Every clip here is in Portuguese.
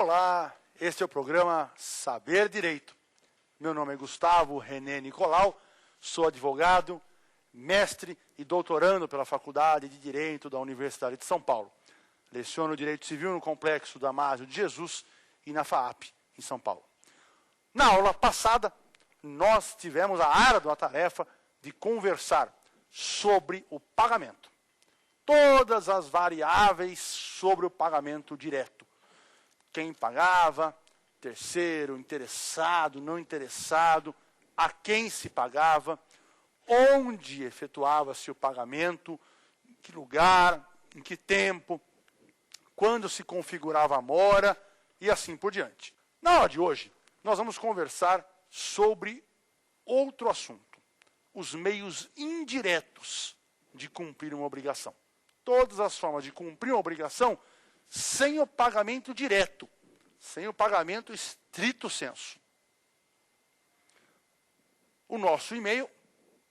Olá, este é o programa Saber Direito. Meu nome é Gustavo René Nicolau, sou advogado, mestre e doutorando pela Faculdade de Direito da Universidade de São Paulo. Leciono Direito Civil no Complexo Damásio de Jesus e na FAAP, em São Paulo. Na aula passada, nós tivemos a árdua tarefa de conversar sobre o pagamento. Todas as variáveis sobre o pagamento direto. Quem pagava, terceiro, interessado, não interessado, a quem se pagava, onde efetuava-se o pagamento, em que lugar, em que tempo, quando se configurava a mora e assim por diante. Na aula de hoje, nós vamos conversar sobre outro assunto, os meios indiretos de cumprir uma obrigação. Todas as formas de cumprir uma obrigação sem o pagamento direto, sem o pagamento estrito sensu. O nosso e-mail,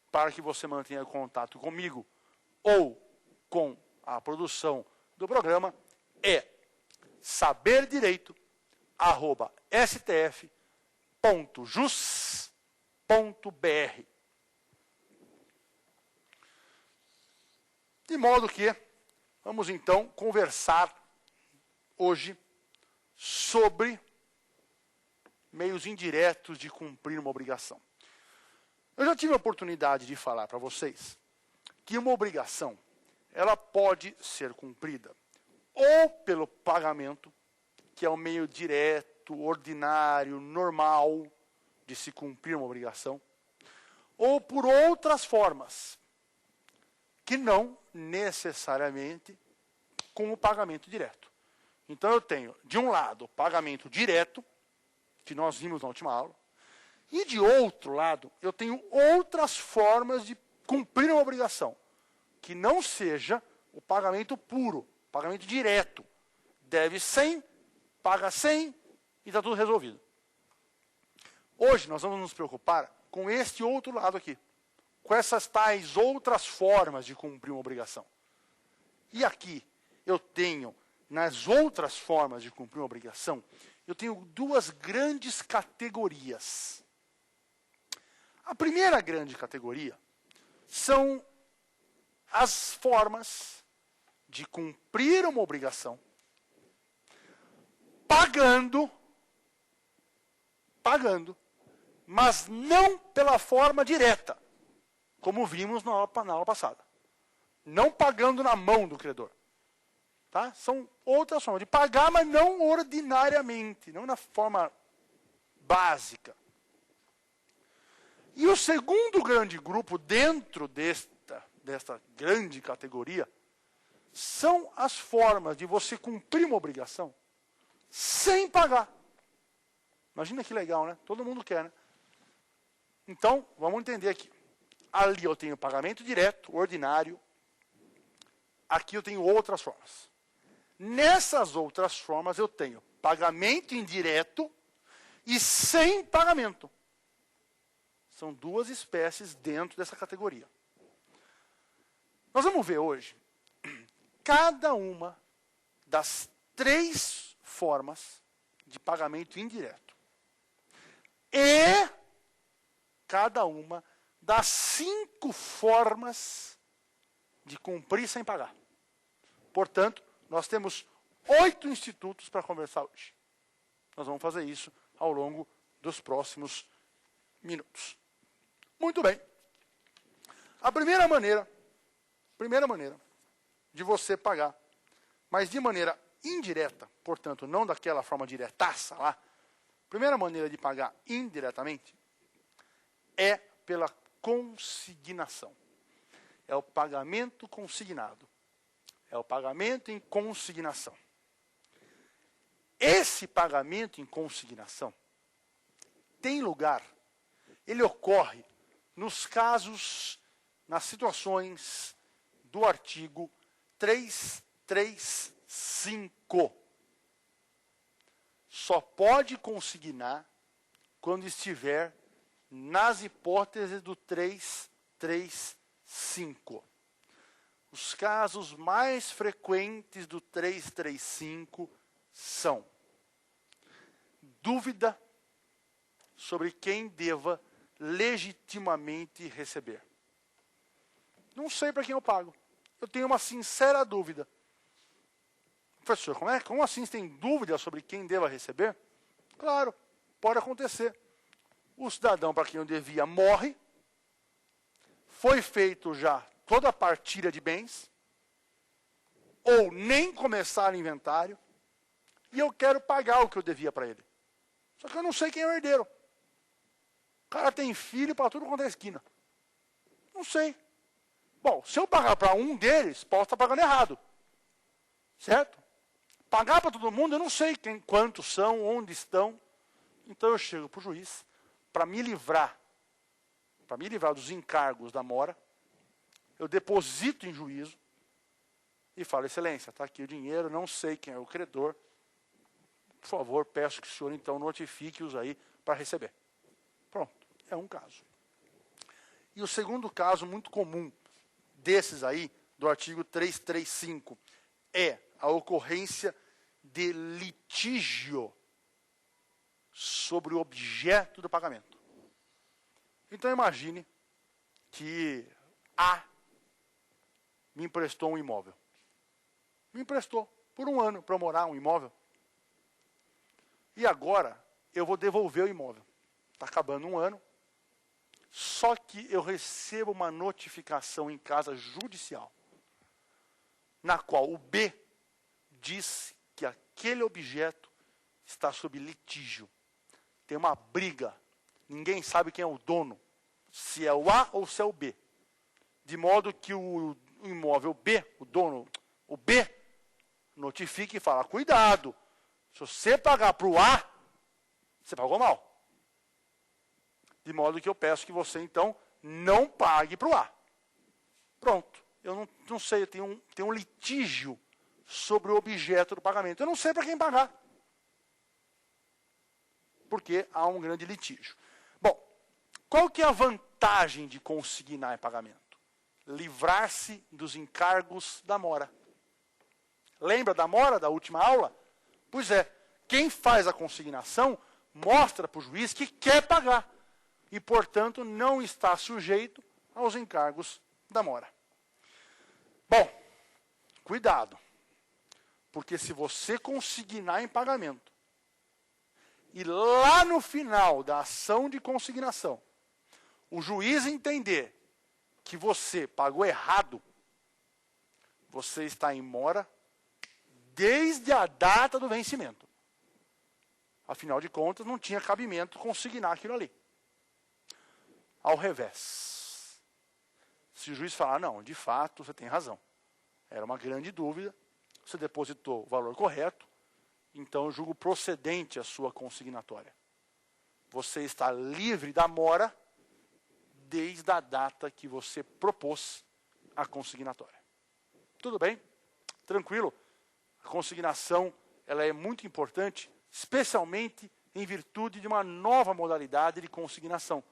para que você mantenha contato comigo ou com a produção do programa, é saberdireito@stf.jus.br. De modo que vamos então conversar hoje sobre meios indiretos de cumprir uma obrigação. Eu já tive a oportunidade de falar para vocês que uma obrigação, ela pode ser cumprida ou pelo pagamento, que é o meio direto, ordinário, normal de se cumprir uma obrigação, ou por outras formas, que não necessariamente com o pagamento direto. Então eu tenho, de um lado, o pagamento direto, que nós vimos na última aula, e de outro lado, eu tenho outras formas de cumprir uma obrigação, que não seja o pagamento puro, pagamento direto. Deve 100, paga 100 e está tudo resolvido. Hoje nós vamos nos preocupar com este outro lado aqui, com essas tais outras formas de cumprir uma obrigação. E aqui eu tenho, nas outras formas de cumprir uma obrigação, eu tenho duas grandes categorias. A primeira grande categoria são as formas de cumprir uma obrigação pagando, mas não pela forma direta, como vimos na aula passada. Não pagando na mão do credor. Tá? São outras formas de pagar, mas não ordinariamente, não na forma básica. E o segundo grande grupo dentro desta grande categoria são as formas de você cumprir uma obrigação sem pagar. Imagina que legal, né? Todo mundo quer, né? Então, vamos entender aqui. Ali eu tenho pagamento direto, ordinário. Aqui eu tenho outras formas. Nessas outras formas eu tenho pagamento indireto e sem pagamento. São duas espécies dentro dessa categoria. Nós vamos ver hoje cada uma das 3 formas de pagamento indireto. E cada uma das 5 formas de cumprir sem pagar. Portanto, nós temos 8 institutos para conversar hoje. Nós vamos fazer isso ao longo dos próximos minutos. Muito bem. A primeira maneira de você pagar, mas de maneira indireta, portanto, não daquela forma diretaça lá, a primeira maneira de pagar indiretamente é pela consignação. É o pagamento consignado. É o pagamento em consignação. Esse pagamento em consignação tem lugar, ele ocorre nos casos, nas situações do artigo 335. Só pode consignar quando estiver nas hipóteses do 335. Os casos mais frequentes do 335 são dúvida sobre quem deva legitimamente receber. Não sei para quem eu pago. Eu tenho uma sincera dúvida. Professor, como assim você tem dúvida sobre quem deva receber? Claro, pode acontecer. O cidadão para quem eu devia morre, foi feito já toda a partilha de bens, ou nem começaram o inventário, e eu quero pagar o que eu devia para ele. Só que eu não sei quem é o herdeiro. O cara tem filho para tudo quanto é esquina. Não sei. Bom, se eu pagar para um deles, posso estar pagando errado. Certo? Pagar para todo mundo, eu não sei quantos são, onde estão. Então eu chego para o juiz, para me livrar dos encargos da mora, eu deposito em juízo e falo, excelência, está aqui o dinheiro, não sei quem é o credor, por favor, peço que o senhor então notifique-os aí para receber. Pronto, é um caso. E o segundo caso muito comum desses aí, do artigo 335, é a ocorrência de litígio sobre o objeto do pagamento. Então imagine que A me emprestou um imóvel. Me emprestou por um ano para morar um imóvel. E agora eu vou devolver o imóvel. Está acabando um ano. Só que eu recebo uma notificação em casa judicial, na qual o B diz que aquele objeto está sob litígio. Tem uma briga. Ninguém sabe quem é o dono. Se é o A ou se é o B. De modo que o imóvel B, o dono, o B, notifica e fala, cuidado, se você pagar para o A, você pagou mal. De modo que eu peço que você, então, não pague para o A. Pronto. Eu não sei, eu tenho um litígio sobre o objeto do pagamento. Eu não sei para quem pagar. Porque há um grande litígio. Bom, qual que é a vantagem de consignar em pagamento? Livrar-se dos encargos da mora. Lembra da mora da última aula? Pois é, quem faz a consignação mostra para o juiz que quer pagar. E, portanto, não está sujeito aos encargos da mora. Bom, cuidado. Porque se você consignar em pagamento, e lá no final da ação de consignação, o juiz entender que você pagou errado, você está em mora desde a data do vencimento. Afinal de contas, não tinha cabimento consignar aquilo ali. Ao revés. Se o juiz falar, não, de fato, você tem razão. Era uma grande dúvida, você depositou o valor correto, então eu julgo procedente a sua consignatória. Você está livre da mora desde a data que você propôs a consignatória. Tudo bem? Tranquilo? A consignação ela é muito importante, especialmente em virtude de uma nova modalidade de consignação.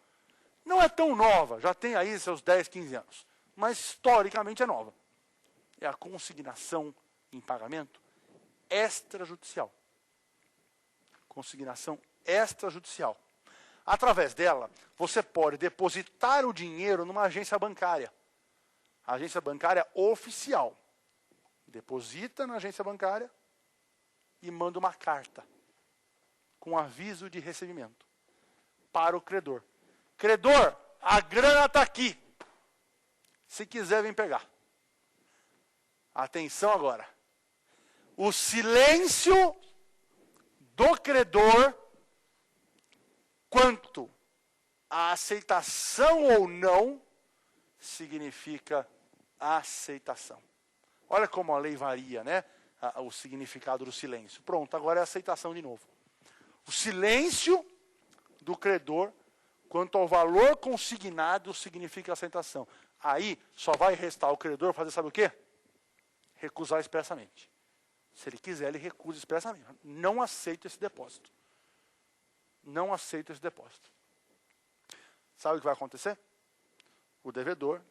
Não é tão nova, já tem aí seus 10, 15 anos, mas historicamente é nova. É a consignação em pagamento extrajudicial. Consignação extrajudicial. Através dela, você pode depositar o dinheiro numa agência bancária. A agência bancária oficial. Deposita na agência bancária e manda uma carta com aviso de recebimento para o credor. Credor, a grana está aqui. Se quiser, vem pegar. Atenção agora. O silêncio do credor quanto à aceitação ou não significa aceitação. Olha como a lei varia, né? O significado do silêncio. Pronto, agora é aceitação de novo. O silêncio do credor quanto ao valor consignado significa aceitação. Aí só vai restar o credor fazer sabe o quê? Recusar expressamente. Se ele quiser, ele recusa expressamente. Não aceito esse depósito. Não aceito esse depósito. Sabe o que vai acontecer? O devedor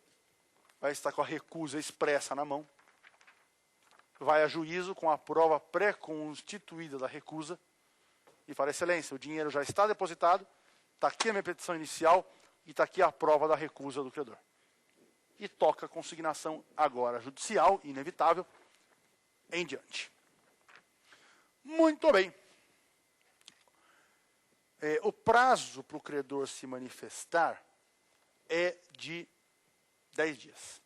vai estar com a recusa expressa na mão, vai a juízo com a prova pré-constituída da recusa, e fala, excelência, o dinheiro já está depositado, está aqui a minha petição inicial e está aqui a prova da recusa do credor. E toca a consignação agora judicial, inevitável, em diante. Muito bem. O prazo para o credor se manifestar é de 10 dias.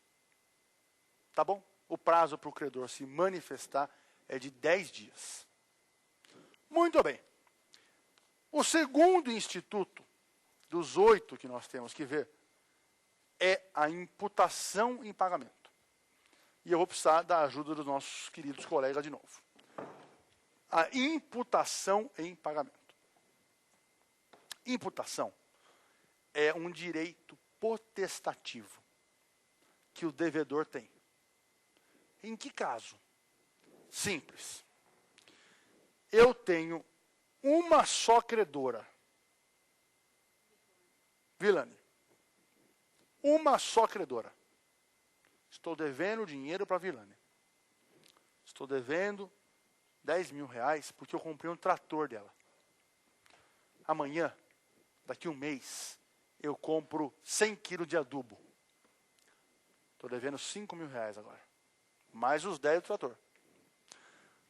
Tá bom? O prazo para o credor se manifestar é de 10 dias. Muito bem. O segundo instituto, dos 8 que nós temos que ver, é a imputação em pagamento. E eu vou precisar da ajuda dos nossos queridos colegas de novo. A imputação em pagamento. Imputação é um direito potestativo que o devedor tem. Em que caso? Simples. Eu tenho uma só credora. Vilane. Uma só credora. Estou devendo dinheiro para a Vilane. Estou devendo 10 mil reais porque eu comprei um trator dela. Amanhã, daqui um mês, eu compro 100 quilos de adubo. Estou devendo 5 mil reais agora. Mais os 10 do trator.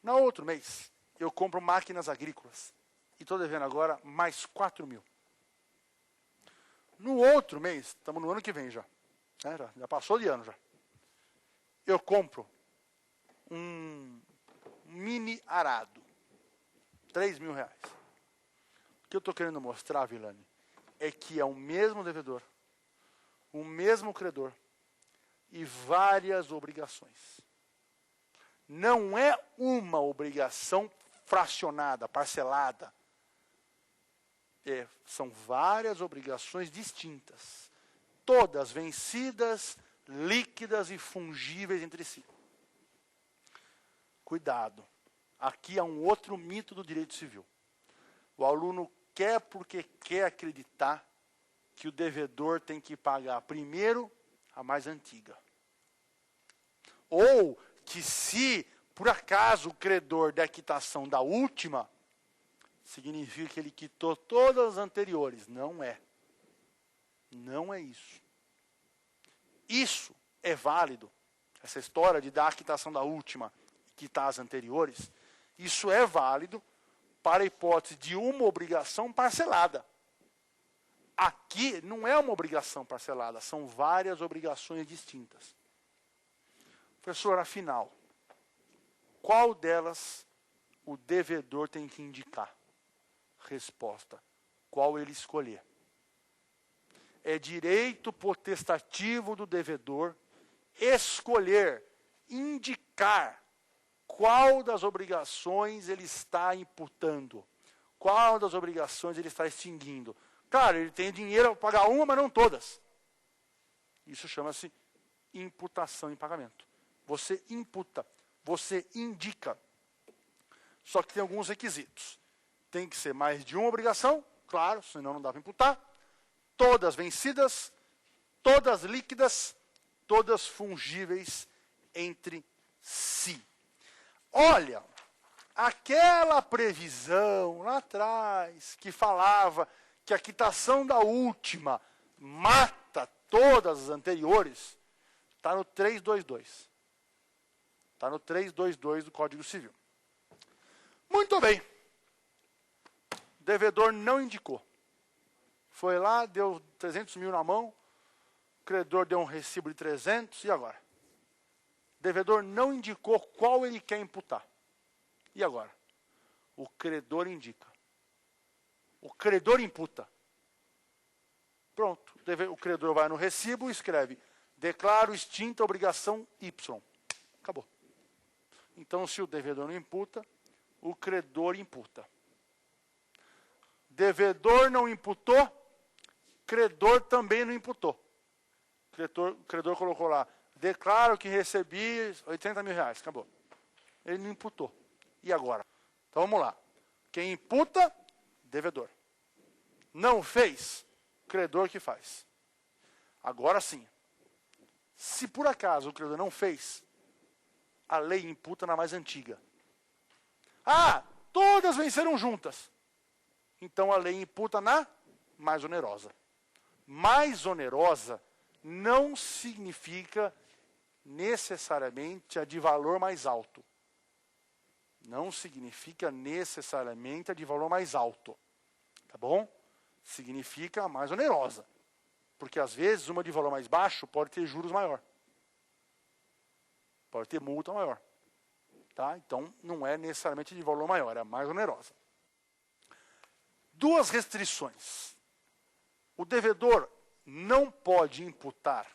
No outro mês, eu compro máquinas agrícolas. E estou devendo agora mais 4 mil. No outro mês, estamos no ano que vem já. Já passou de ano já. Eu compro um mini arado. 3 mil reais. O que eu estou querendo mostrar, Vilane, é que é o mesmo devedor, o mesmo credor e várias obrigações. Não é uma obrigação fracionada, parcelada. São várias obrigações distintas, todas vencidas, líquidas e fungíveis entre si. Cuidado, aqui há um outro mito do direito civil. O aluno quer porque quer acreditar que o devedor tem que pagar primeiro a mais antiga. Ou que se, por acaso, o credor der quitação da última, significa que ele quitou todas as anteriores. Não é. Não é isso. Isso é válido. Essa história de dar a quitação da última e quitar as anteriores, isso é válido para a hipótese de uma obrigação parcelada. Aqui não é uma obrigação parcelada, são várias obrigações distintas. Professor, afinal, qual delas o devedor tem que indicar? Resposta: qual ele escolher. É direito potestativo do devedor escolher, indicar qual das obrigações ele está imputando, qual das obrigações ele está extinguindo. Claro, ele tem dinheiro para pagar uma, mas não todas. Isso chama-se imputação em pagamento. Você imputa, você indica. Só que tem alguns requisitos. Tem que ser mais de uma obrigação, claro, senão não dá para imputar. Todas vencidas, todas líquidas, todas fungíveis entre si. Olha, aquela previsão lá atrás, que falava que a quitação da última mata todas as anteriores, está no 322. Está no 322 do Código Civil. Muito bem. O devedor não indicou. Foi lá, deu 300 mil na mão, o credor deu um recibo de 300, e agora? O devedor não indicou qual ele quer imputar. E agora? O credor indica. O credor imputa. Pronto, o credor vai no recibo e escreve: declaro extinta a obrigação Y. Acabou. Então, se o devedor não imputa, o credor imputa. Devedor não imputou, credor também não imputou. O credor colocou lá: declaro que recebi 80 mil reais. Acabou. Ele não imputou. E agora? Então vamos lá. Quem imputa, devedor. Não fez, credor que faz. Agora sim. Se por acaso o credor não fez, a lei imputa na mais antiga. Ah, todas venceram juntas. Então a lei imputa na mais onerosa. Mais onerosa não significa necessariamente a de valor mais alto. Não significa necessariamente a de valor mais alto. Tá bom? Significa a mais onerosa. Porque às vezes uma de valor mais baixo pode ter juros maior. Pode ter multa maior. Tá? Então não é necessariamente de valor maior, é a mais onerosa. Duas restrições. O devedor não pode imputar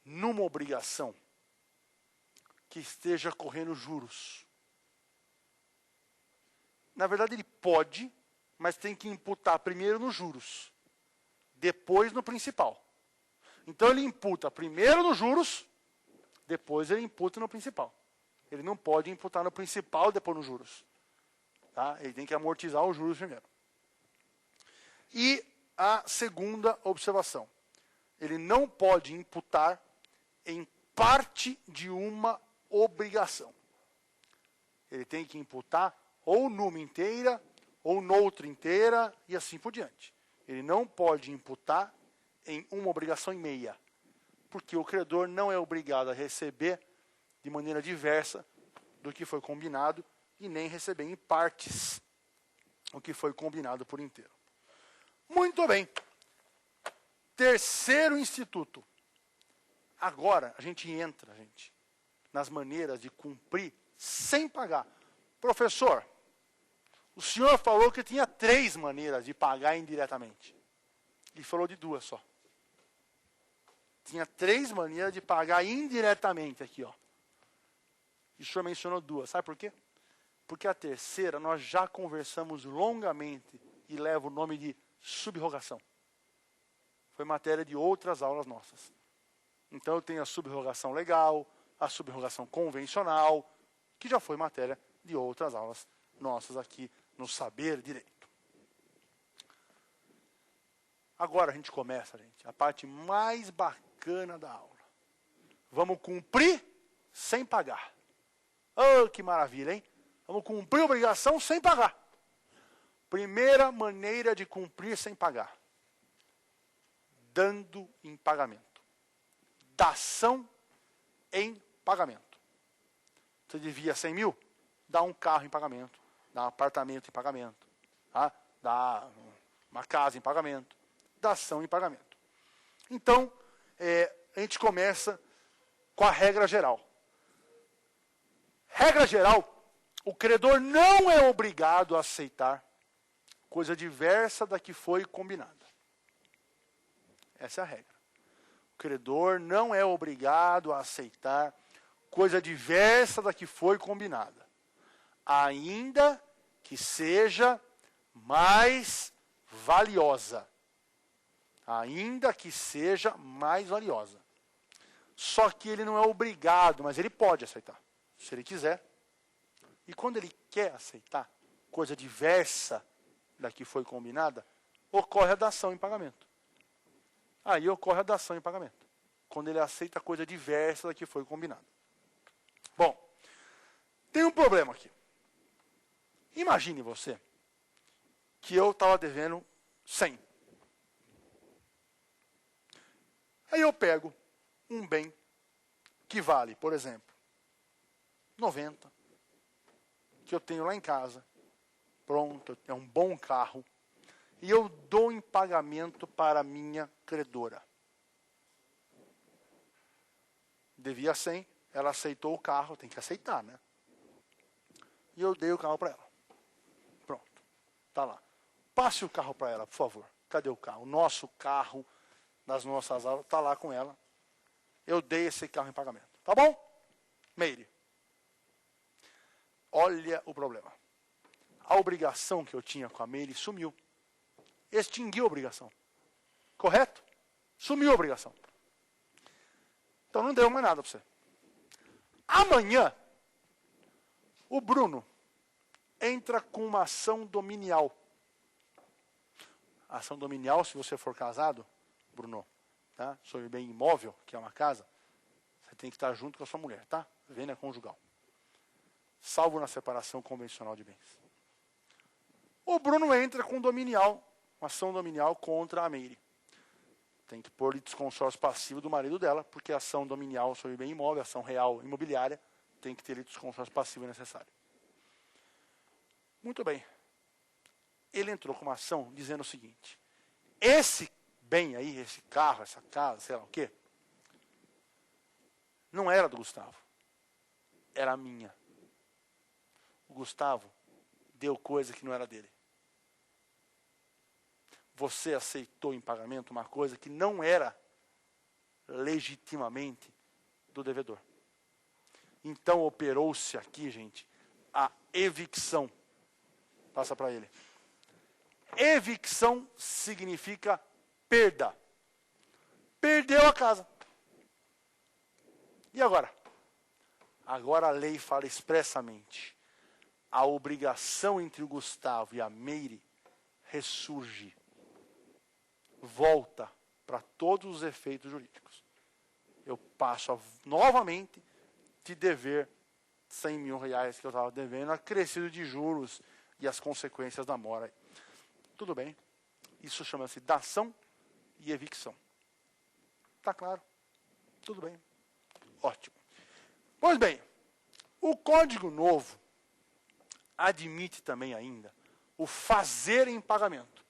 numa obrigação que esteja correndo juros. Na verdade, ele pode, mas tem que imputar primeiro nos juros, depois no principal. Então, ele imputa primeiro nos juros, depois ele imputa no principal. Ele não pode imputar no principal e depois nos juros. Tá? Ele tem que amortizar os juros primeiro. E a segunda observação. Ele não pode imputar em parte de uma obrigação. Ele tem que imputar ou numa inteira, ou noutra inteira, e assim por diante. Ele não pode imputar em uma obrigação em meia, porque o credor não é obrigado a receber de maneira diversa do que foi combinado, e nem receber em partes o que foi combinado por inteiro. Muito bem. Terceiro instituto. Agora a gente entra, nas maneiras de cumprir sem pagar. Professor, o senhor falou que tinha 3 maneiras de pagar indiretamente. Ele falou de 2 só. Tinha 3 maneiras de pagar indiretamente aqui, ó. E o senhor mencionou 2. Sabe por quê? Porque a terceira nós já conversamos longamente e leva o nome de subrogação. Foi matéria de outras aulas nossas. Então eu tenho a subrogação legal, a subrogação convencional, que já foi matéria de outras aulas nossas aqui no Saber Direito. Agora a gente começa, a parte mais bacana da aula. Vamos cumprir sem pagar. Oh, que maravilha, hein? Vamos cumprir a obrigação sem pagar. Primeira maneira de cumprir sem pagar. Dando em pagamento. Dação em pagamento. Você devia 100 mil? Dá um carro em pagamento. Dá um apartamento em pagamento. Tá? Dá uma casa em pagamento. Dação em pagamento. Então, a gente começa com a regra geral. Regra geral, o credor não é obrigado a aceitar coisa diversa da que foi combinada. Essa é a regra. O credor não é obrigado a aceitar coisa diversa da que foi combinada, ainda que seja mais valiosa. Ainda que seja mais valiosa. Só que ele não é obrigado, mas ele pode aceitar, se ele quiser. E quando ele quer aceitar coisa diversa da que foi combinada, ocorre a dação em pagamento. Aí ocorre a dação em pagamento. Quando ele aceita coisa diversa da que foi combinada. Bom, tem um problema aqui. Imagine você que eu estava devendo 100. Aí eu pego um bem que vale, por exemplo, 90, que eu tenho lá em casa, pronto, é um bom carro, e eu dou em pagamento para a minha credora. Devia 100, ela aceitou o carro, tem que aceitar, né? E eu dei o carro para ela. Pronto, tá lá. Passe o carro para ela, por favor. Cadê o carro? O nosso carro, nas nossas aulas, está lá com ela. Eu dei esse carro em pagamento. Tá bom? Meire. Olha o problema. A obrigação que eu tinha com a Meire sumiu. Extinguiu a obrigação. Correto? Sumiu a obrigação. Então não deu mais nada para você. Amanhã, o Bruno entra com uma ação dominial. A ação dominial, se você for casado, Bruno, tá? Sobre bem imóvel, que é uma casa, você tem que estar junto com a sua mulher, tá? Vênia conjugal. Salvo na separação convencional de bens. O Bruno entra com dominial, uma ação dominial contra a Meire. Tem que pôr litisconsórcio passivo do marido dela, porque a ação dominial sobre bem imóvel, ação real imobiliária, tem que ter litisconsórcio passivo necessário. Muito bem. Ele entrou com uma ação dizendo o seguinte: esse bem aí, esse carro, essa casa, sei lá o quê, não era do Gustavo. Era minha. O Gustavo deu coisa que não era dele. Você aceitou em pagamento uma coisa que não era legitimamente do devedor. Então operou-se aqui, gente, a evicção. Passa para ele. Evicção significa perda. Perdeu a casa. E agora? Agora a lei fala expressamente: a obrigação entre o Gustavo e a Meire ressurge. Volta para todos os efeitos jurídicos. Eu passo a novamente te dever 100 mil reais que eu estava devendo, acrescido de juros e as consequências da mora. Tudo bem. Isso chama-se dação e evicção. Tá claro? Tudo bem. Ótimo. Pois bem, o Código Novo admite também ainda o fazer em pagamento.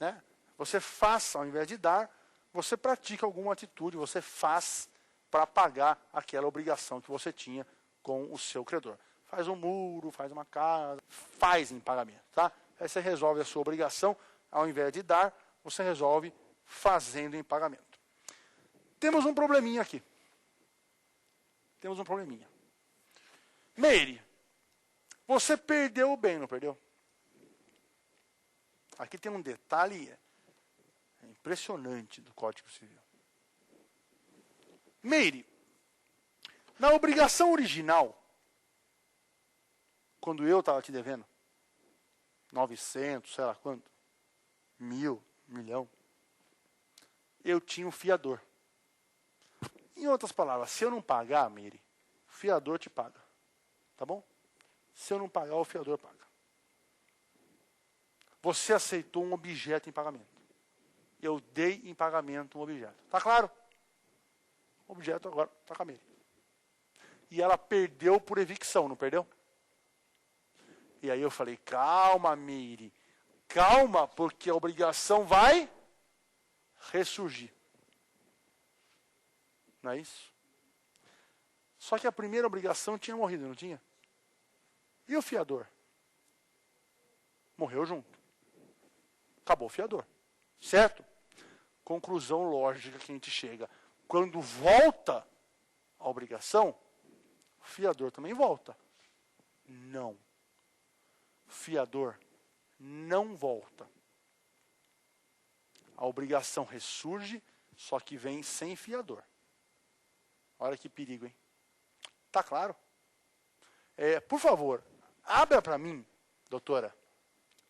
Né? Você faz, ao invés de dar, você pratica alguma atitude, você faz para pagar aquela obrigação que você tinha com o seu credor. Faz um muro, faz uma casa, faz em pagamento. Tá? Aí você resolve a sua obrigação, ao invés de dar, você resolve fazendo em pagamento. Temos um probleminha aqui. Temos um probleminha. Meire, você perdeu o bem, não perdeu? Aqui tem um detalhe impressionante do Código Civil. Meire, na obrigação original, quando eu estava te devendo 900, sei lá quanto, 1.000, 1.000.000, eu tinha um fiador. Em outras palavras, se eu não pagar, Meire, o fiador te paga. Tá bom? Se eu não pagar, o fiador paga. Você aceitou um objeto em pagamento. Eu dei em pagamento um objeto. Tá claro? O objeto agora está com a Meire. E ela perdeu por evicção, não perdeu? E aí eu falei: calma, Meire. Calma, porque a obrigação vai ressurgir. Não é isso? Só que a primeira obrigação tinha morrido, não tinha? E o fiador? Morreu junto. Acabou o fiador. Certo? Conclusão lógica que a gente chega. Quando volta a obrigação, o fiador também volta. Não. O fiador não volta. A obrigação ressurge, só que vem sem fiador. Olha que perigo, hein? Tá claro? Por favor, abra para mim, doutora,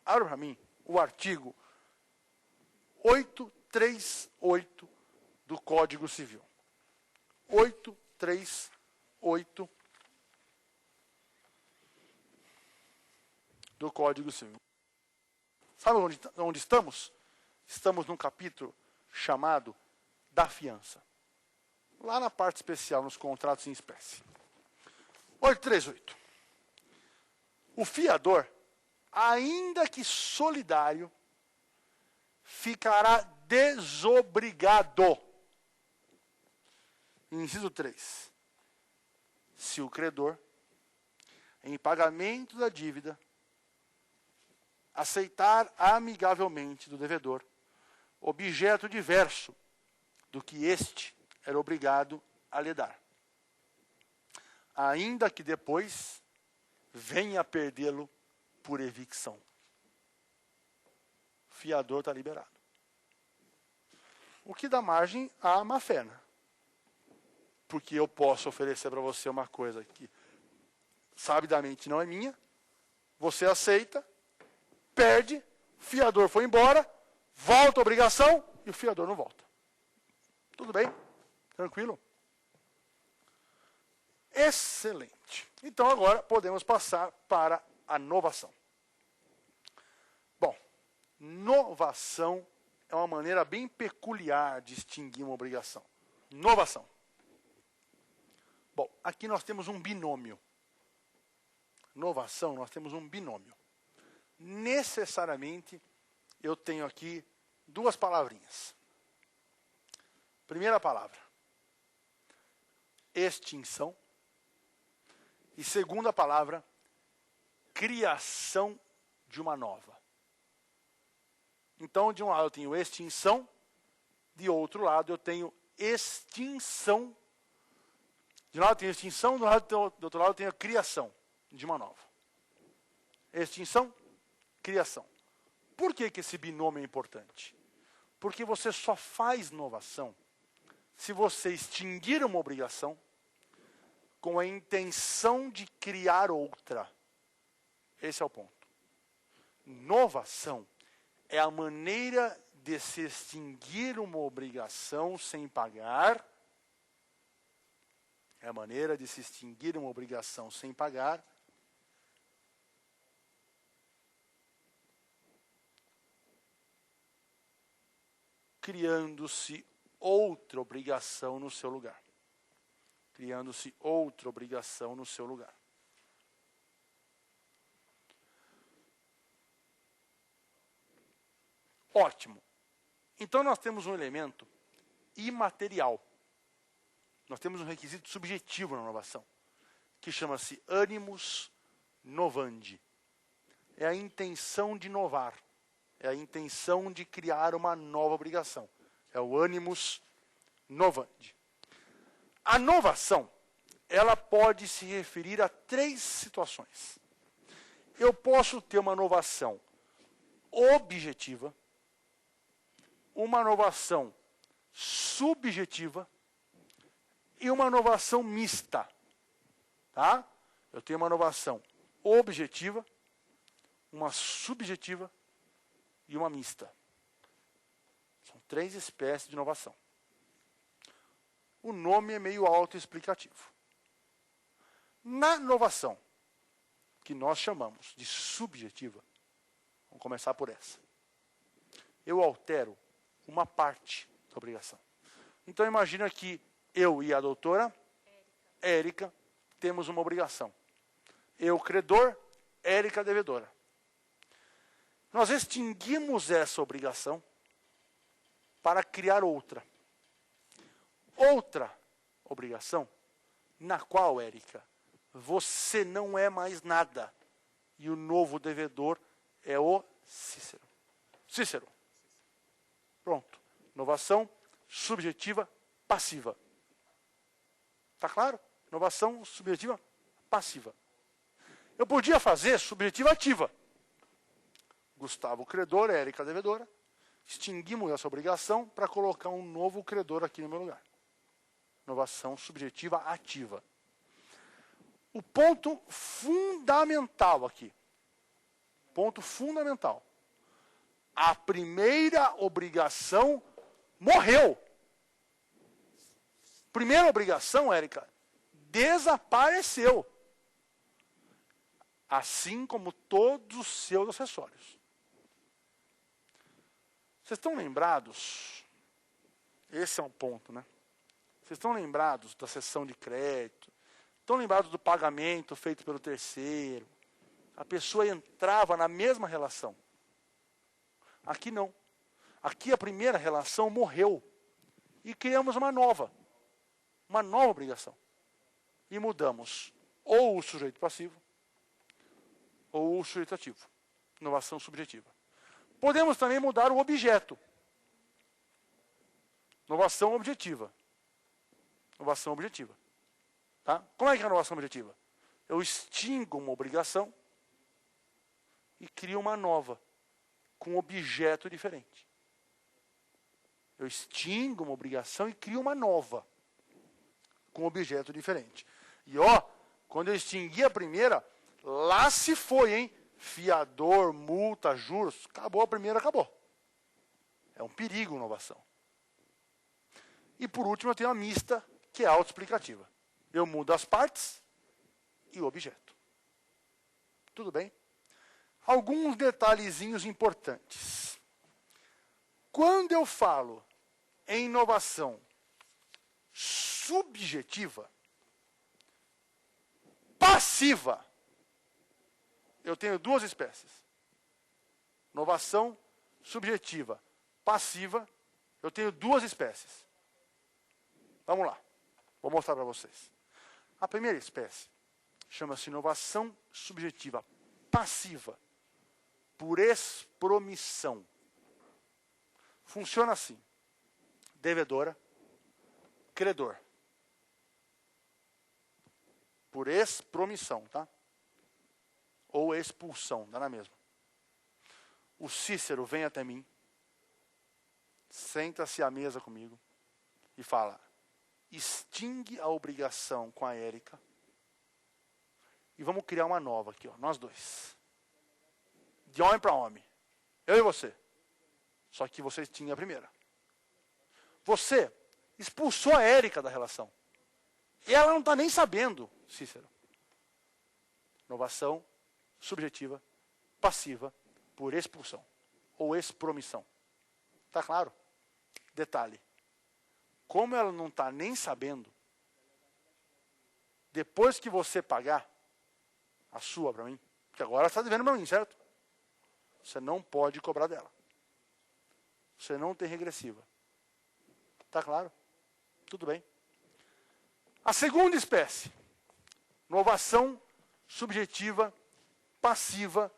abra para mim o artigo 838 do Código Civil. 838 do Código Civil. Sabe onde estamos? Estamos num capítulo chamado da fiança. Lá na parte especial, nos contratos em espécie. 838. O fiador, ainda que solidário, ficará desobrigado. Inciso 3. Se o credor, em pagamento da dívida, aceitar amigavelmente do devedor objeto diverso do que este era obrigado a lhe dar, ainda que depois venha a perdê-lo por evicção. O fiador está liberado. O que dá margem à má-fé, né? Porque eu posso oferecer para você uma coisa que sabidamente não é minha, você aceita, perde, o fiador foi embora, volta a obrigação e o fiador não volta. Tudo bem? Tranquilo? Excelente. Então agora podemos passar para a novação. Novação é uma maneira bem peculiar de extinguir uma obrigação. Novação. Bom, aqui nós temos um binômio. Novação, nós temos um binômio. Necessariamente, eu tenho aqui duas palavrinhas. Primeira palavra, extinção. E segunda palavra, criação de uma nova. Então, de um lado eu tenho extinção, de outro lado eu tenho extinção. De um lado eu tenho extinção, do outro lado eu tenho a criação de uma nova. Extinção, criação. Por que esse binômio é importante? Porque você só faz inovação se você extinguir uma obrigação com a intenção de criar outra. Esse é o ponto. Inovação é a maneira de se extinguir uma obrigação sem pagar. É a maneira de se extinguir uma obrigação sem pagar. Criando-se outra obrigação no seu lugar. Criando-se outra obrigação no seu lugar. Ótimo. Então nós temos um elemento imaterial. Nós temos um requisito subjetivo na inovação, que chama-se animus novandi. É a intenção de inovar. É a intenção de criar uma nova obrigação. É o animus novandi. A novação, ela pode se referir a três situações. Eu posso ter uma inovação objetiva, uma inovação subjetiva e uma inovação mista. Tá? Eu tenho uma inovação objetiva, uma subjetiva e uma mista. São três espécies de inovação. O nome é meio autoexplicativo. Na inovação, que nós chamamos de subjetiva, vamos começar por essa. Eu altero uma parte da obrigação. Então imagina que eu e a doutora Érica temos uma obrigação. Eu, credor, Érica, devedora. Nós extinguimos essa obrigação para criar outra. Outra obrigação na qual, Érica, você não é mais nada. E o novo devedor é o Cícero. Cícero. Pronto. Inovação subjetiva passiva. Está claro? Inovação subjetiva passiva. Eu podia fazer subjetiva ativa. Gustavo credor, Érica devedora. Extinguimos essa obrigação para colocar um novo credor aqui no meu lugar. Inovação subjetiva ativa. O ponto fundamental aqui. Ponto fundamental. A primeira obrigação morreu. Primeira obrigação, Érica, desapareceu. Assim como todos os seus acessórios. Vocês estão lembrados? Esse é um ponto, né? Vocês estão lembrados da cessão de crédito? Estão lembrados do pagamento feito pelo terceiro? A pessoa entrava na mesma relação. Aqui não. Aqui a primeira relação morreu. E criamos uma nova. Uma nova obrigação. E mudamos ou o sujeito passivo, ou o sujeito ativo. Inovação subjetiva. Podemos também mudar o objeto. Inovação objetiva. Inovação objetiva. Tá? Como é que é a inovação objetiva? Eu extingo uma obrigação e crio uma nova, com um objeto diferente. Eu extingo uma obrigação e crio uma nova, com um objeto diferente. E ó, quando eu extingui a primeira, lá se foi, hein? Fiador, multa, juros, acabou a primeira, acabou. É um perigo a inovação. E por último eu tenho a mista, que é autoexplicativa. Eu mudo as partes e o objeto. Tudo bem? Alguns detalhezinhos importantes. Quando eu falo em inovação subjetiva, passiva, eu tenho duas espécies. Inovação subjetiva, passiva, eu tenho duas espécies. Vamos lá, vou mostrar para vocês. A primeira espécie chama-se inovação subjetiva passiva, por expromissão. Funciona assim: devedora, credor. Por expromissão, tá? Ou expulsão, dá na mesma. O Cícero vem até mim, senta-se à mesa comigo e fala: extingue a obrigação com a Érica e vamos criar uma nova aqui, ó, nós dois. De homem para homem. Eu e você. Só que você tinha a primeira. Você expulsou a Érica da relação. E ela não está nem sabendo, Cícero. Inovação subjetiva, passiva, por expulsão. Ou expromissão. Está claro? Detalhe. Como ela não está nem sabendo, depois que você pagar a sua para mim, porque agora você está devendo para mim, certo? Você não pode cobrar dela. Você não tem regressiva. Está claro? Tudo bem. A segunda espécie, inovação subjetiva, passiva,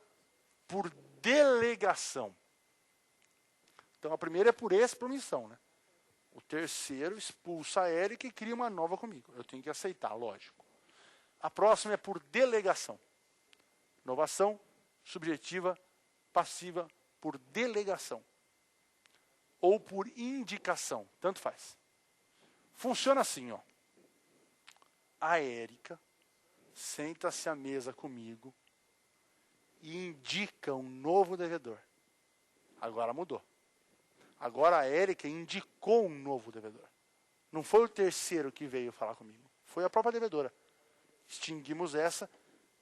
por delegação. Então a primeira é por expromissão, né? O terceiro expulsa a Érica e cria uma nova comigo. Eu tenho que aceitar, lógico. A próxima é por delegação. Inovação subjetiva, passiva, por delegação. Ou por indicação, tanto faz. Funciona assim, ó. A Érica senta-se à mesa comigo e indica um novo devedor. Agora mudou. Agora a Érica indicou um novo devedor. Não foi o terceiro que veio falar comigo. Foi a própria devedora. Extinguimos essa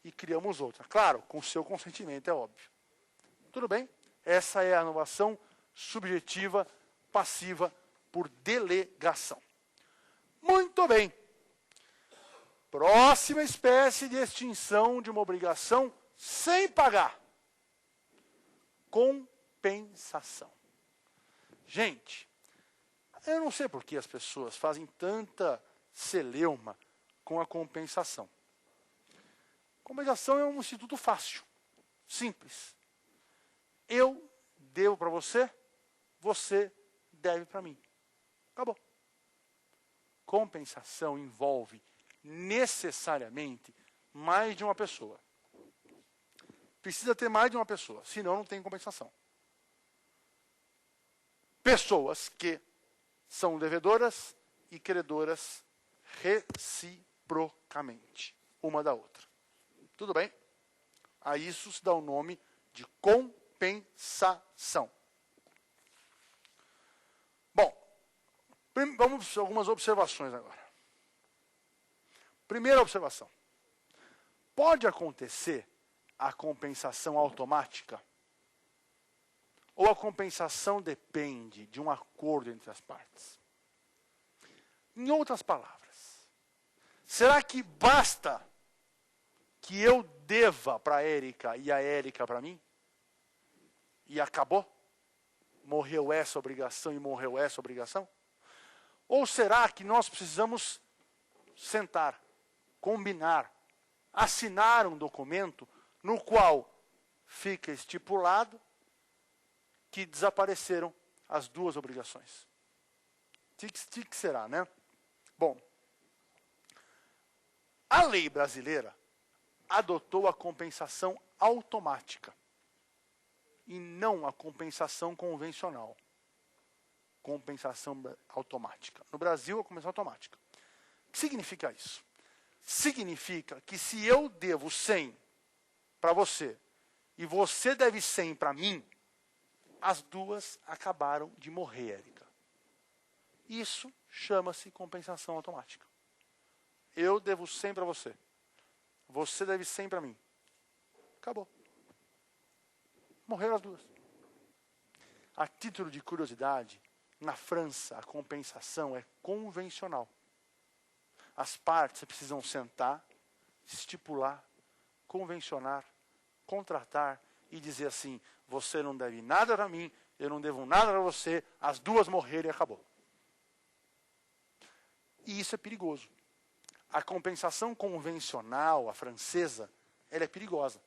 e criamos outra. Claro, com o seu consentimento, é óbvio. Tudo bem? Essa é a inovação subjetiva, passiva, por delegação. Muito bem. Próxima espécie de extinção de uma obrigação sem pagar. Compensação. Gente, eu não sei por que as pessoas fazem tanta celeuma com a compensação. Compensação é um instituto fácil, simples. Eu devo para você, você deve para mim. Acabou. Compensação envolve necessariamente mais de uma pessoa. Precisa ter mais de uma pessoa, senão não tem compensação. Pessoas que são devedoras e credoras reciprocamente, uma da outra. Tudo bem? A isso se dá o nome de compensação. Bom, vamos a algumas observações agora. Primeira observação. Pode acontecer a compensação automática? Ou a compensação depende de um acordo entre as partes? Em outras palavras, será que basta que eu deva para a Érica e a Érica para mim? E acabou? Morreu essa obrigação e morreu essa obrigação? Ou será que nós precisamos sentar, combinar, assinar um documento no qual fica estipulado que desapareceram as duas obrigações? O que será, né? Bom, a lei brasileira adotou a compensação automática e não a compensação convencional. Compensação automática. No Brasil, a compensação automática. O que significa isso? Significa que se eu devo 100 para você e você deve 100 para mim, as duas acabaram de morrer, Érica. Isso chama-se compensação automática. Eu devo 100 para você. Você deve 100 para mim. Acabou. Morreram as duas. A título de curiosidade, na França, a compensação é convencional. As partes precisam sentar, estipular, convencionar, contratar e dizer assim, você não deve nada para mim, eu não devo nada para você, as duas morreram e acabou. E isso é perigoso. A compensação convencional, a francesa, ela é perigosa.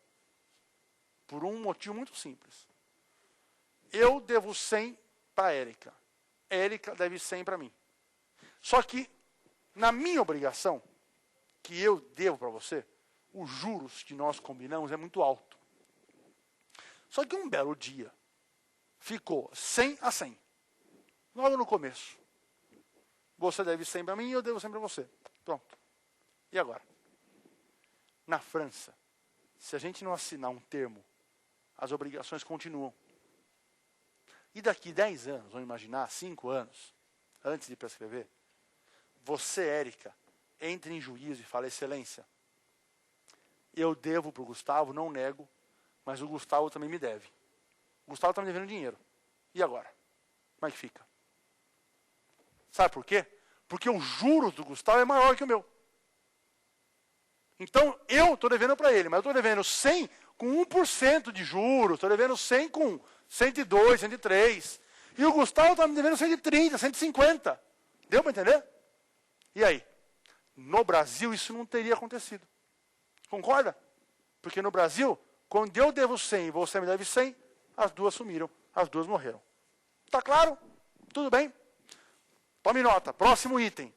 Por um motivo muito simples. Eu devo 100 para a Érica. Érica deve 100 para mim. Só que, na minha obrigação, que eu devo para você, os juros que nós combinamos é muito alto. Só que um belo dia, ficou 100 a 100. Logo no começo. Você deve 100 para mim e eu devo 100 para você. Pronto. E agora? Na França, se a gente não assinar um termo, as obrigações continuam. E daqui 10 anos, vamos imaginar, 5 anos, antes de prescrever, você, Érica, entra em juízo e fala, excelência, eu devo para o Gustavo, não nego, mas o Gustavo também me deve. O Gustavo está me devendo dinheiro. E agora? Como é que fica? Sabe por quê? Porque os juros do Gustavo é maior que o meu. Então, eu estou devendo para ele, mas eu estou devendo 100 com 1% de juros, estou devendo 100 com 102, 103. E o Gustavo está me devendo 130, 150. Deu para entender? E aí? No Brasil, isso não teria acontecido. Concorda? Porque no Brasil, quando eu devo 100 e você me deve 100, as duas sumiram, as duas morreram. Está claro? Tudo bem? Tome nota. Próximo item.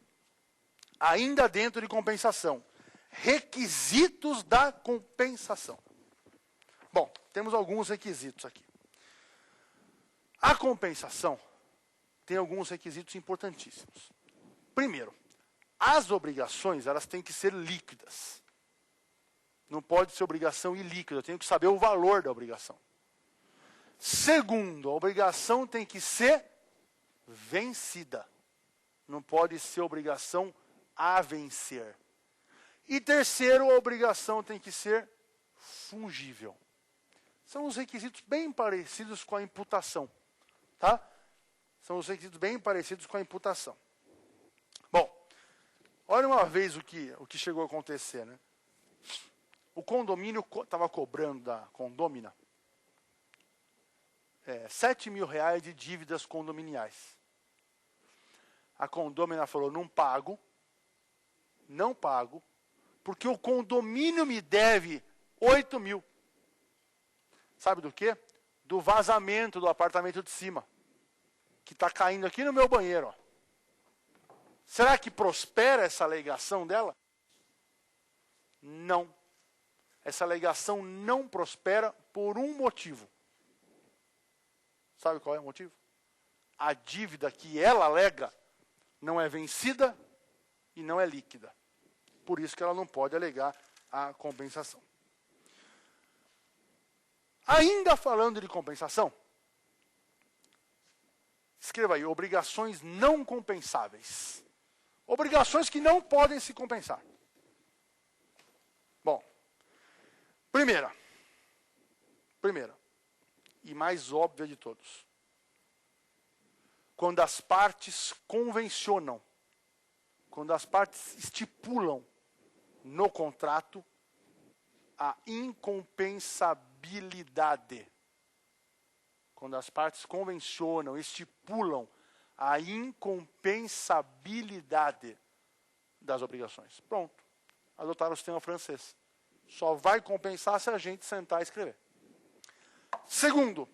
Ainda dentro de compensação. Requisitos da compensação. Bom, temos alguns requisitos aqui. A compensação tem alguns requisitos importantíssimos. Primeiro, as obrigações, elas têm que ser líquidas. Não pode ser obrigação ilíquida, eu tenho que saber o valor da obrigação. Segundo, a obrigação tem que ser vencida. Não pode ser obrigação a vencer. E terceiro, a obrigação tem que ser fungível. São os requisitos bem parecidos com a imputação. Tá? São os requisitos bem parecidos com a imputação. Bom, olha uma vez o que chegou a acontecer. Né? O condomínio estava cobrando da condômina 7 mil reais de dívidas condominiais. A condômina falou, não pago, porque o condomínio me deve 8 mil. Sabe do quê? Do vazamento do apartamento de cima, que está caindo aqui no meu banheiro. Ó. Será que prospera essa alegação dela? Não. Essa alegação não prospera por um motivo. Sabe qual é o motivo? A dívida que ela alega não é vencida e não é líquida. Por isso que ela não pode alegar a compensação. Ainda falando de compensação, escreva aí, obrigações não compensáveis. Obrigações que não podem se compensar. Bom, primeira, e mais óbvia de todos. Quando as partes convencionam, quando as partes estipulam no contrato a incompensabilidade. Quando as partes convencionam, estipulam a incompensabilidade das obrigações. Pronto. Adotaram o sistema francês. Só vai compensar se a gente sentar e escrever. Segundo,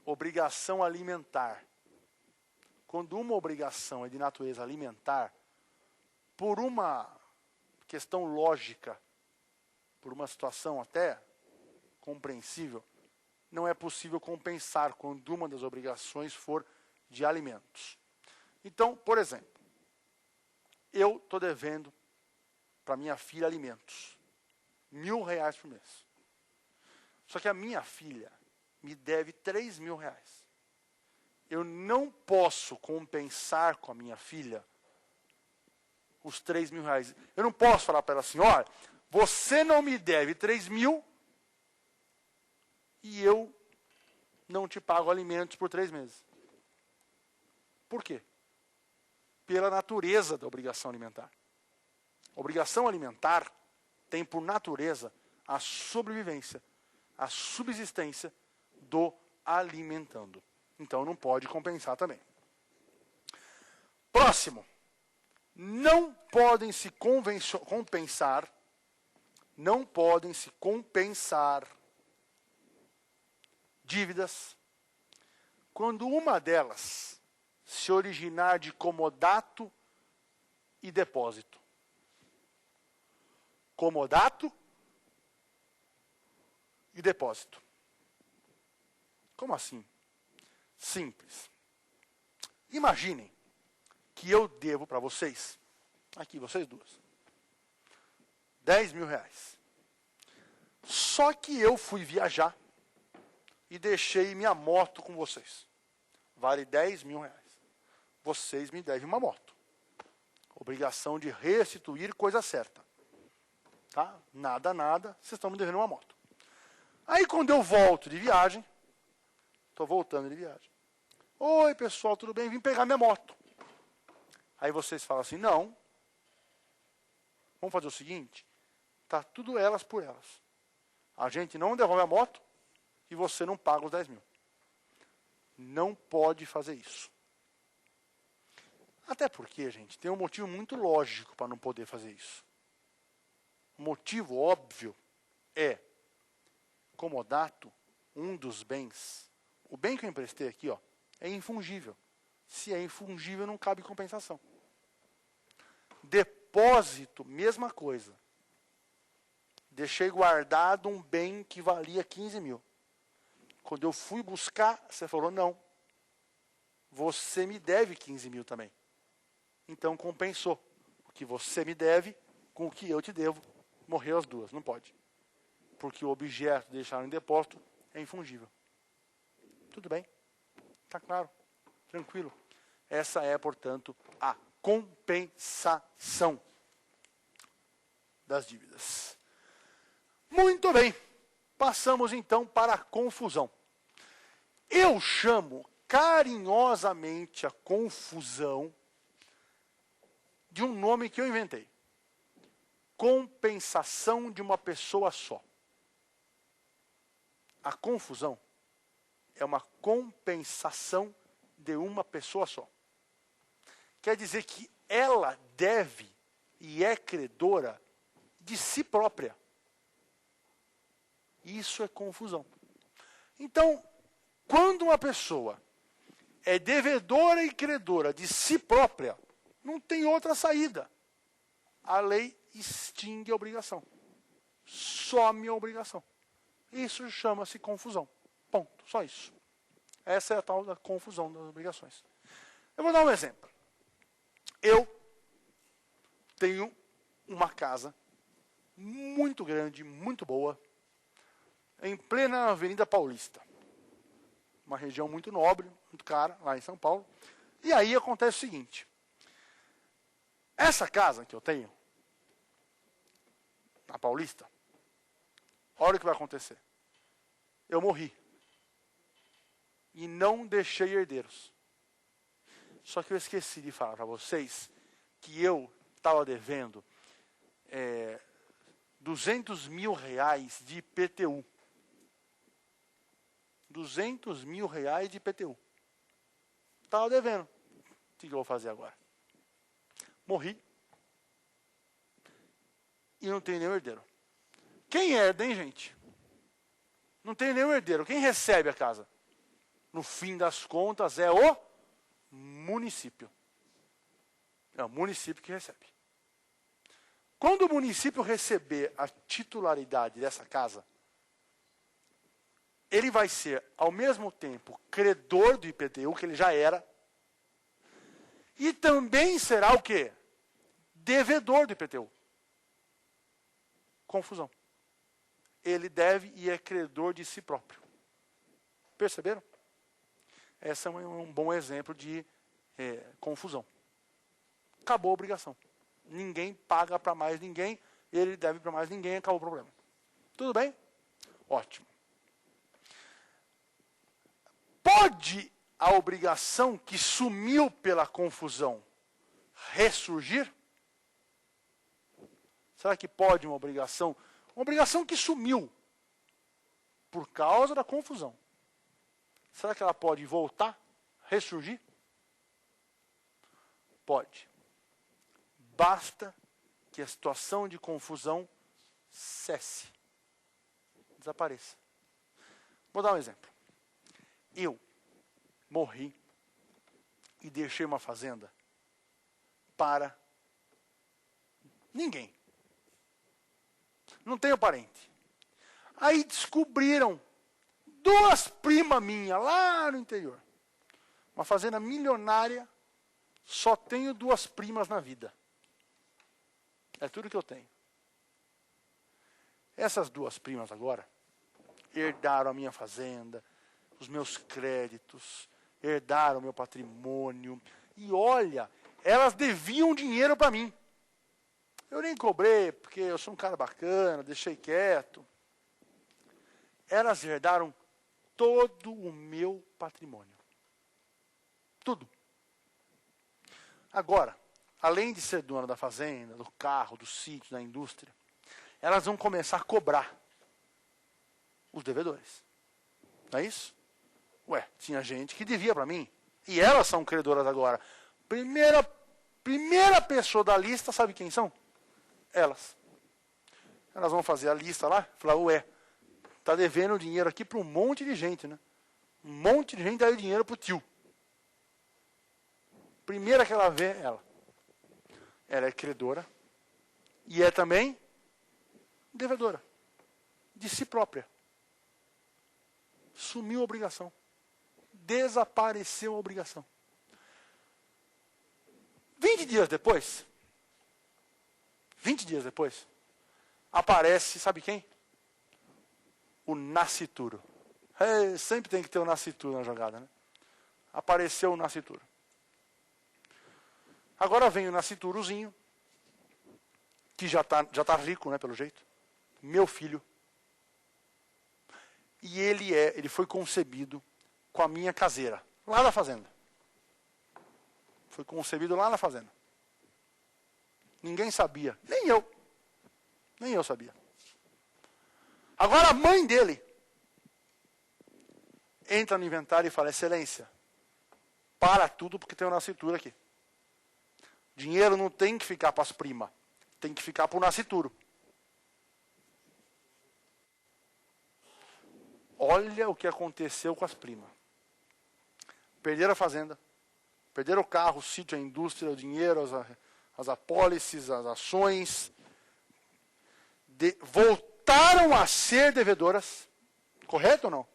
obrigação alimentar. Quando uma obrigação é de natureza alimentar, por uma questão lógica, por uma situação até compreensível, não é possível compensar quando uma das obrigações for de alimentos. Então, por exemplo, eu estou devendo para minha filha alimentos. R$1.000 por mês. Só que a minha filha me deve R$3.000. Eu não posso compensar com a minha filha os R$3.000. Eu não posso falar para ela assim, olha, você não me deve 3.000 e eu não te pago alimentos por 3 meses. Por quê? Pela natureza da obrigação alimentar. A obrigação alimentar tem por natureza a sobrevivência, a subsistência do alimentando. Então não pode compensar também. Próximo. Não podem se compensar dívidas quando uma delas se originar de comodato e depósito. Comodato e depósito. Como assim? Simples. Imaginem que eu devo para vocês, aqui vocês duas, 10 mil reais. Só que eu fui viajar e deixei minha moto com vocês. Vale 10 mil reais. Vocês me devem uma moto. Obrigação de restituir coisa certa. Tá? Nada, vocês estão me devendo uma moto. Aí quando eu volto de viagem, estou voltando de viagem. Oi pessoal, tudo bem? Vim pegar minha moto. Aí vocês falam assim, não. Vamos fazer o seguinte, tá tudo elas por elas. A gente não devolve a moto e você não paga os 10 mil. Não pode fazer isso. Até porque, gente, tem um motivo muito lógico para não poder fazer isso. O motivo óbvio é, comodato, um dos bens, o bem que eu emprestei aqui, ó, é infungível. Se é infungível, não cabe compensação. Depósito, mesma coisa. Deixei guardado um bem que valia 15 mil. Quando eu fui buscar, você falou, não. Você me deve 15 mil também. Então compensou. O que você me deve com o que eu te devo. Morreu as duas, não pode. Porque o objeto deixado em depósito é infungível. Tudo bem? Está claro? Tranquilo. Essa é, portanto, a compensação das dívidas. Muito bem. Passamos então para a confusão. Eu chamo carinhosamente a confusão de um nome que eu inventei. Compensação de uma pessoa só. A confusão é uma compensação de uma pessoa só. Quer dizer que ela deve e é credora de si própria. Isso é confusão. Então, quando uma pessoa é devedora e credora de si própria, não tem outra saída. A lei extingue a obrigação. Some a obrigação. Isso chama-se confusão. Ponto. Só isso. Essa é a tal da confusão das obrigações. Eu vou dar um exemplo. Eu tenho uma casa muito grande, muito boa, em plena Avenida Paulista. Uma região muito nobre, muito cara, lá em São Paulo. E aí acontece o seguinte. Essa casa que eu tenho, na Paulista, olha o que vai acontecer. Eu morri. E não deixei herdeiros. Só que eu esqueci de falar para vocês que eu estava devendo 200 mil reais de IPTU. 200 mil reais de IPTU. Estava devendo. O que eu vou fazer agora? Morri. E não tem nenhum herdeiro. Quem herda, hein, gente? Não tem nenhum herdeiro. Quem recebe a casa? No fim das contas, é o município. É o município que recebe. Quando o município receber a titularidade dessa casa, ele vai ser, ao mesmo tempo, credor do IPTU, que ele já era, e também será o quê? Devedor do IPTU. Confusão. Ele deve e é credor de si próprio. Perceberam? Esse é um bom exemplo de confusão. Acabou a obrigação. Ninguém paga para mais ninguém, ele deve para mais ninguém, acabou o problema. Tudo bem? Ótimo. a obrigação que sumiu pela confusão ressurgir? Será que pode uma obrigação que sumiu por causa da confusão, será que ela pode voltar, ressurgir? Pode. Basta que a situação de confusão cesse, desapareça. Vou dar um exemplo. Eu morri e deixei uma fazenda para ninguém. Não tenho parente. Aí descobriram 2 primas minhas lá no interior. Uma fazenda milionária, só tenho 2 primas na vida. É tudo que eu tenho. Essas 2 primas agora herdaram a minha fazenda, os meus créditos, herdaram o meu patrimônio. E olha, elas deviam dinheiro para mim. Eu nem cobrei, porque eu sou um cara bacana, deixei quieto. Elas herdaram todo o meu patrimônio. Tudo. Agora, além de ser dona da fazenda, do carro, do sítio, da indústria, elas vão começar a cobrar os devedores. Não é isso? Ué, tinha gente que devia para mim. E elas são credoras agora. Primeira pessoa da lista, sabe quem são? Elas. Elas vão fazer a lista lá, falar, ué, está devendo dinheiro aqui para um monte de gente, né? Um monte de gente dá dinheiro para o tio. Primeira que ela vê, ela. Ela é credora e é também devedora de si própria. Sumiu a obrigação. Desapareceu a obrigação. 20 dias depois, aparece, sabe quem? O nascituro. Sempre tem que ter o nascituro na jogada, né? Apareceu o nascituro. Agora vem o nasciturozinho, que já tá rico, né, pelo jeito. Meu filho. E ele foi concebido com a minha caseira, lá na fazenda. Foi concebido lá na fazenda. Ninguém sabia, nem eu. Nem eu sabia. Agora a mãe dele entra no inventário e fala, excelência, para tudo porque tem o nascituro aqui. Dinheiro não tem que ficar para as primas, tem que ficar para o nascituro. Olha o que aconteceu com as primas. Perderam a fazenda, perderam o carro, o sítio, a indústria, o dinheiro, as apólices, as ações. Voltaram a ser devedoras. Correto ou não?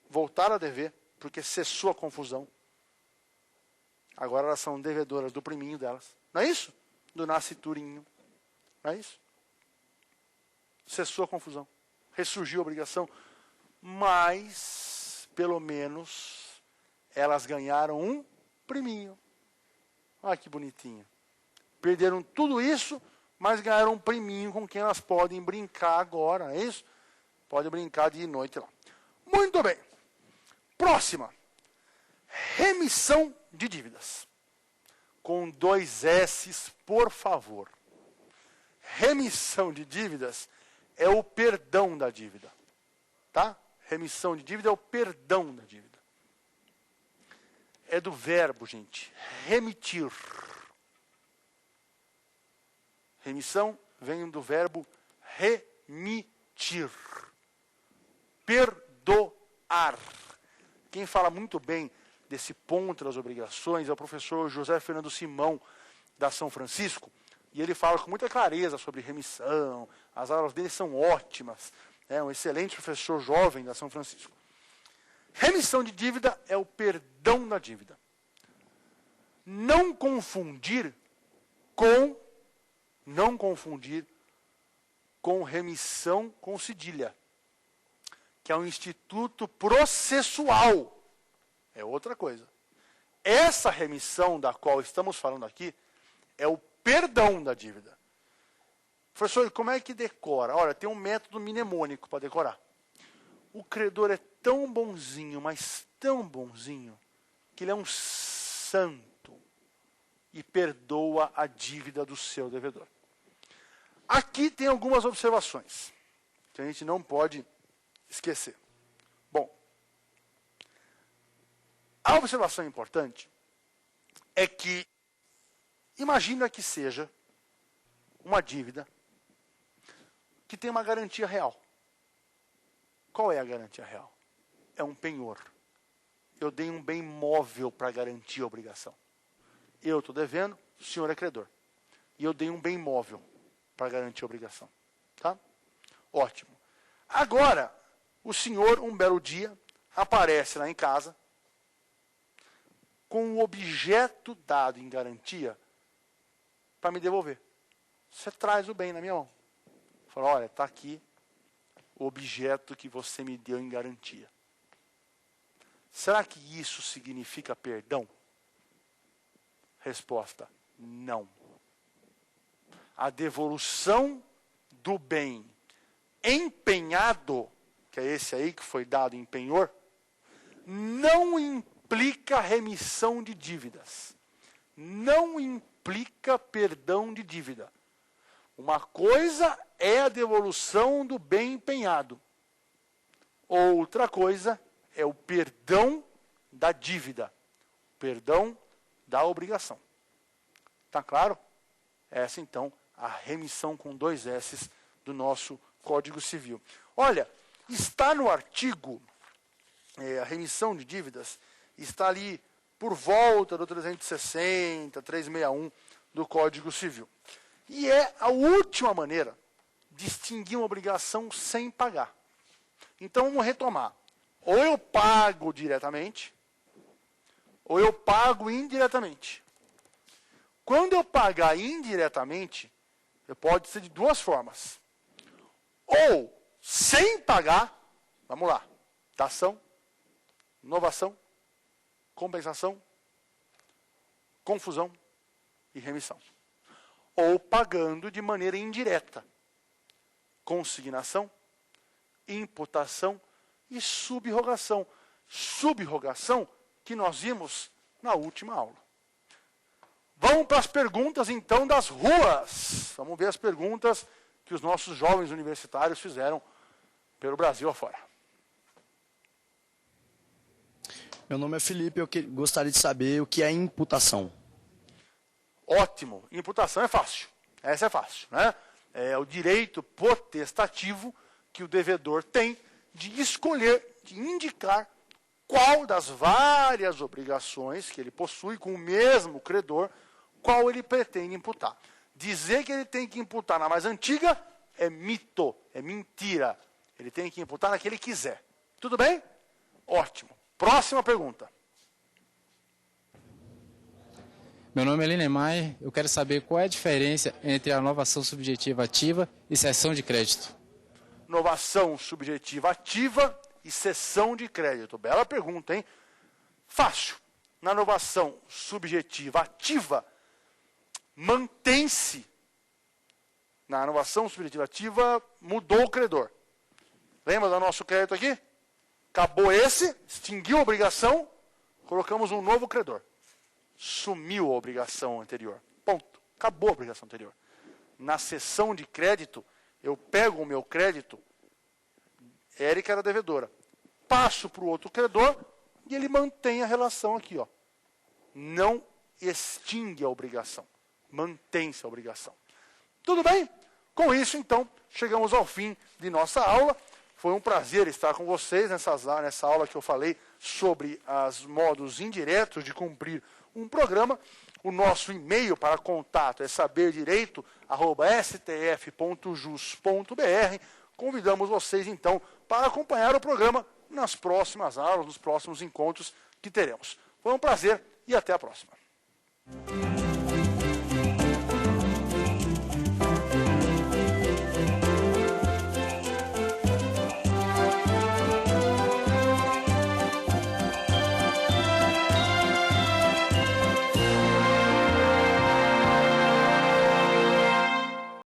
Voltaram a dever, porque cessou a confusão. Agora elas são devedoras do priminho delas. Não é isso? Do nasciturinho. Não é isso? Cessou a confusão. Ressurgiu a obrigação. Mas, pelo menos, elas ganharam um priminho. Olha que bonitinho. Perderam tudo isso, mas ganharam um priminho com quem elas podem brincar agora. Não é isso? Podem brincar de noite lá. Muito bem. Próxima. Remissão de dívidas. Com 2 S's, por favor. Remissão de dívidas é o perdão da dívida. Tá? Remissão de dívida é o perdão da dívida. É do verbo, gente. Remitir. Remissão vem do verbo remitir. Perdoar. Quem fala muito bem desse ponto das obrigações é o professor José Fernando Simão, da São Francisco, e ele fala com muita clareza sobre remissão, as aulas dele são ótimas, é um excelente professor jovem da São Francisco. Remissão de dívida é o perdão da dívida. Não confundir com remissão com cedilha, que é um instituto processual. É outra coisa. Essa remissão da qual estamos falando aqui é o perdão da dívida. Professor, como é que decora? Olha, tem um método mnemônico para decorar. O credor é tão bonzinho, mas tão bonzinho que ele é um santo e perdoa a dívida do seu devedor. Aqui tem algumas observações que a gente não pode esquecer. Bom, a observação importante é que, imagina que seja uma dívida que tem uma garantia real. Qual é a garantia real? É um penhor. Eu dei um bem móvel para garantir a obrigação. Eu estou devendo, o senhor é credor. E eu dei um bem móvel para garantir a obrigação. Tá? Ótimo. Agora, o senhor, um belo dia, aparece lá em casa com o objeto dado em garantia para me devolver. Você traz o bem na minha mão. Fala, olha, está aqui o objeto que você me deu em garantia. Será que isso significa perdão? Resposta, não. A devolução do bem empenhado, que é esse aí que foi dado em penhor, não implica remissão de dívidas. Não implica perdão de dívida. Uma coisa é a devolução do bem empenhado. Outra coisa é o perdão da dívida. Perdão da obrigação. Tá claro? Essa, então, a remissão com 2 S's do nosso Código Civil. Olha, está no artigo, a remissão de dívidas, está ali por volta do 360, 361 do Código Civil. E é a última maneira de extinguir uma obrigação sem pagar. Então, vamos retomar. Ou eu pago diretamente, ou eu pago indiretamente. Quando eu pagar indiretamente, pode ser de 2 formas. Ou sem pagar, vamos lá, dação, inovação, compensação, confusão e remissão. Ou pagando de maneira indireta, consignação, imputação e subrogação. Subrogação que nós vimos na última aula. Vamos para as perguntas, então, das ruas. Vamos ver as perguntas que os nossos jovens universitários fizeram pelo Brasil afora. Meu nome é Felipe, eu gostaria de saber o que é imputação. Ótimo. Imputação é fácil. Essa é fácil, né? É o direito potestativo que o devedor tem de escolher, de indicar qual das várias obrigações que ele possui com o mesmo credor, qual ele pretende imputar. Dizer que ele tem que imputar na mais antiga é mito, é mentira. Ele tem que imputar na que ele quiser. Tudo bem? Ótimo. Próxima pergunta. Meu nome é Linemar, eu quero saber qual é a diferença entre a novação subjetiva ativa e cessão de crédito. Novação subjetiva ativa e cessão de crédito. Bela pergunta, hein? Fácil. Na novação subjetiva ativa, mantém-se. Na novação subjetiva ativa, mudou o credor. Lembra do nosso crédito aqui? Acabou esse, extinguiu a obrigação, colocamos um novo credor. Sumiu a obrigação anterior. Ponto. Acabou a obrigação anterior. Na cessão de crédito, eu pego o meu crédito, Érica era devedora, passo para o outro credor e ele mantém a relação aqui, ó. Não extingue a obrigação. Mantém-se a obrigação. Tudo bem? Com isso, então, chegamos ao fim de nossa aula. Foi um prazer estar com vocês nessa aula que eu falei sobre os modos indiretos de cumprir um programa. O nosso e-mail para contato é saberdireito@stf.jus.br. Convidamos vocês, então, para acompanhar o programa nas próximas aulas, nos próximos encontros que teremos. Foi um prazer e até a próxima.